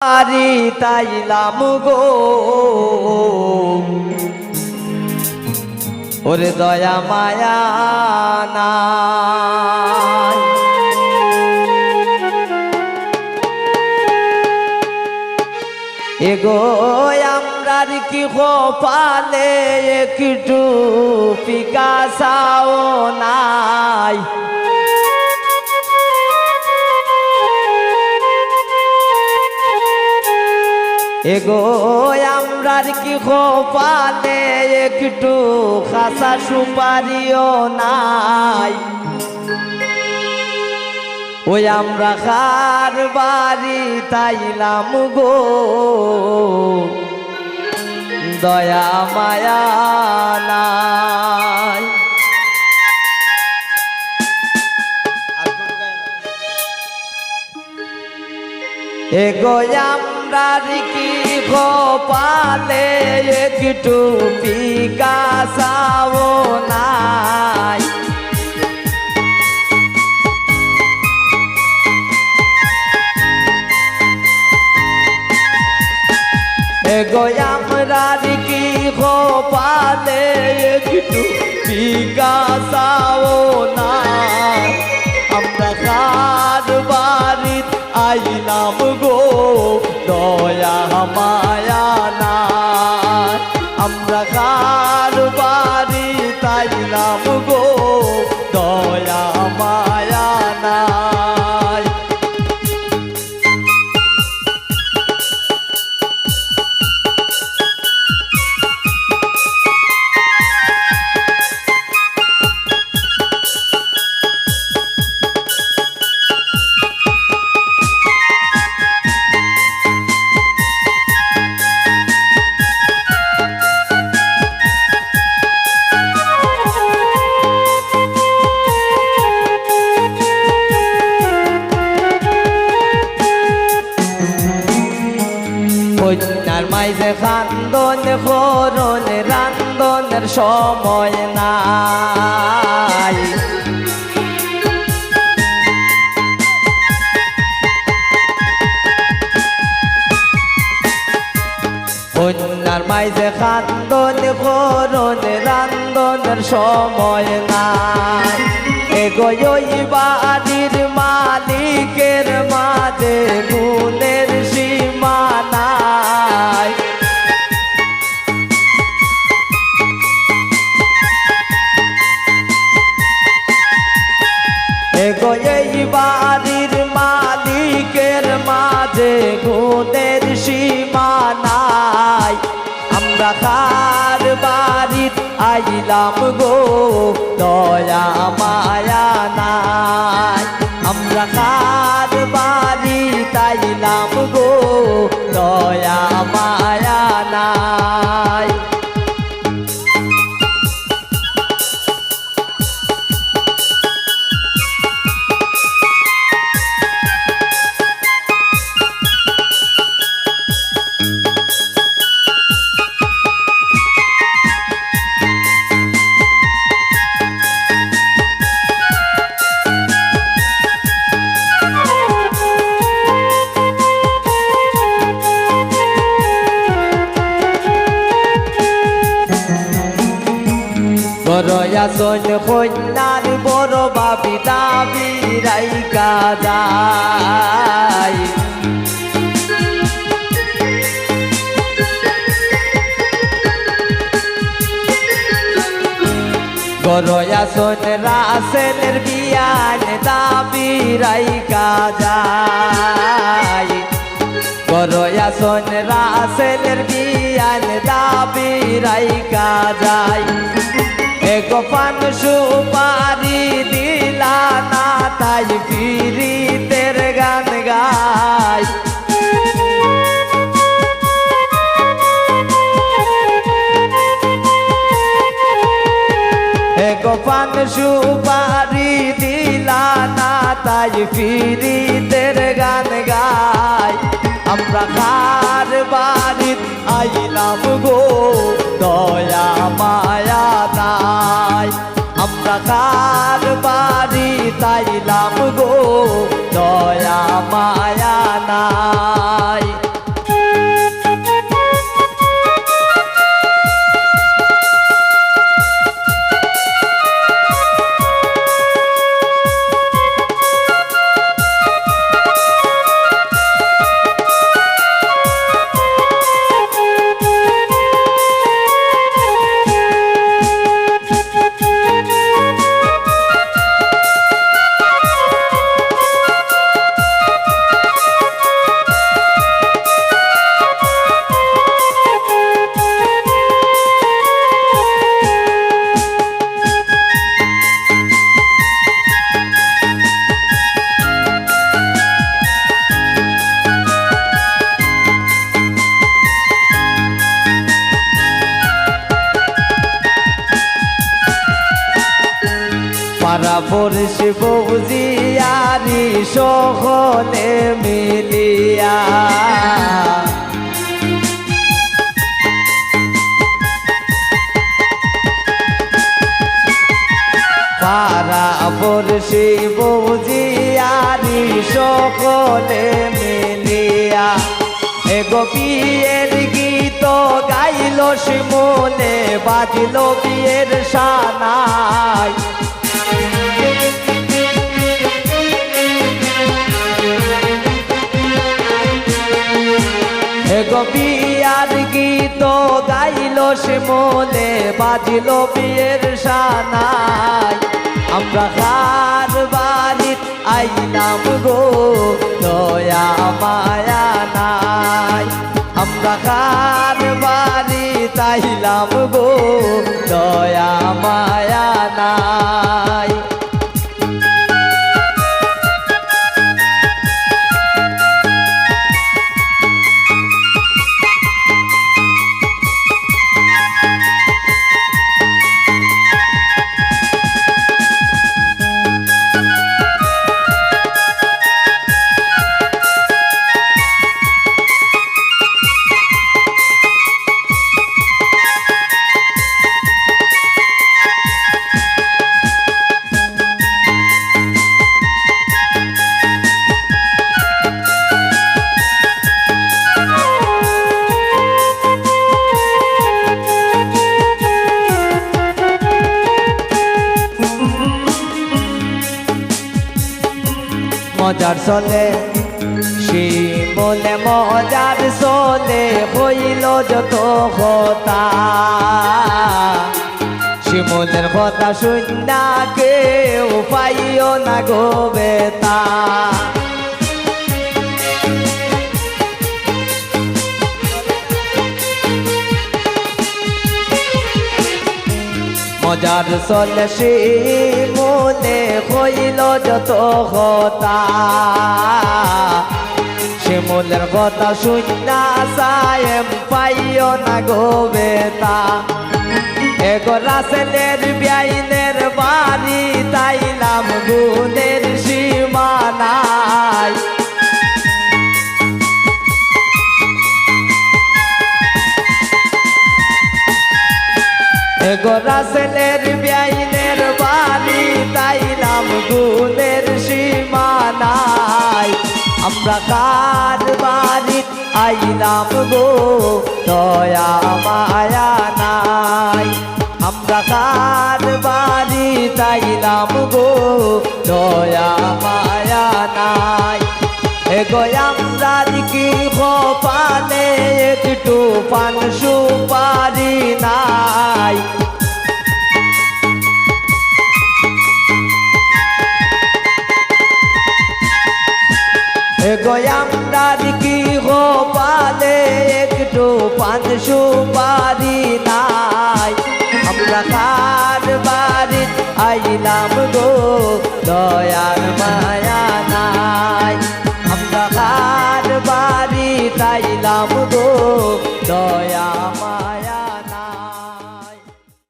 আরি তাইলাম গো ওরে দয়া মায়া নাই এগো আমরার কি কপালে একটু পিকাসাও নাই এগো আমরার কি কপালে একটু খাসা সুপারিও নাই ওই আমরা খার বাড়ি তাইলাম গো দয়া মায়া নাই এগো আমরার কি কপালে একটু পিকাসাও নাই এগো আমরার কি কপালে একটু পিকাসাও নাই আমরা কার বাড়িত আইলাম গো দয়া মায়া নাই আমরা কার বাড়িত আইলাম গো দয়া মায়া নাই কন্যার মাইজে খান্দন করন রান্দনের সময় নাই কন্যার মাইজে খান্দন করন রান্দনের সময় নাই এগো ওই বাড়ির মালিকের মাঝে গুণের সীমা নাই এগো এই বাড়ির মালিকের মাঝে গুণের সীমা নাই আমরা কার বাড়িত আইলাম গো দয়া মায়া নাই আমরা কার বাড়িত আইলাম গো দয়া মায়া নাই বড়য়াসন কন্যার বড় বাবি দাবি রাইকা যায় বড়য়াসন রাসেলের বিয়ান দাবি রাইকা যায় বড়য়াসন রাসেলের বিয়ান দাবি রাইকা যায় এগো পান সুপারি দিলা না তাই ফিরিতের গান গাই এগো পান সুপারি দিলা না তাই ফিরিতের গান গাই আমরা কার বাড়িত আইলাম গো দয়া মায়া নাই আমরা কার বাড়িত আইলাম গো দয়া মায়া নাই। পড়শি বৌজিয়ারি সকলে মিলিয়া পাড়া পড়শি বৌজিয়ারি সকলে মিলিয়া এগো বিয়ের গীত গাইল শিমুলে বাজিল বিয়ের সানাই এগো বিয়ার গীত গাইল শিমুলে বাজিল বিয়ের সানাই আমরা কার বাড়িত আইলাম গো দয়া মায়া নাই আমরা কার বাড়িত আইলাম গো দয়া মায়া নাই মজার চলে শিমুলে মজার চলে হইল যত কথা শিমুলের কথা শুননা কেউ পাইও না গো বেতা মজার চলে শিমুলে হইল যত কথা শিমুলের কথা শুননা সায়েম পাইও না গো বেতা এগো রাসেলের বিয়াইনের বাড়ি তাইলাম গুণের সীমা নাই এগো রাসেলের বিয়াইনের বাড়ি তাইলাম গুণের সীমা নাই আমরা কার বাড়িত আইলাম গো দয়া মায়া নাই আমরা কার বাড়িত আইলাম গো দয়া মায়া নাই এগো আমরা কি কপালে একটু পান সুপারি নাই এগো আমরা কি কপালে একটু পান সুপারি নাই আমরা কার বাড়িত আইলাম গো দয়ার মায়া নাই আমরা কার বাড়িত আইলাম গো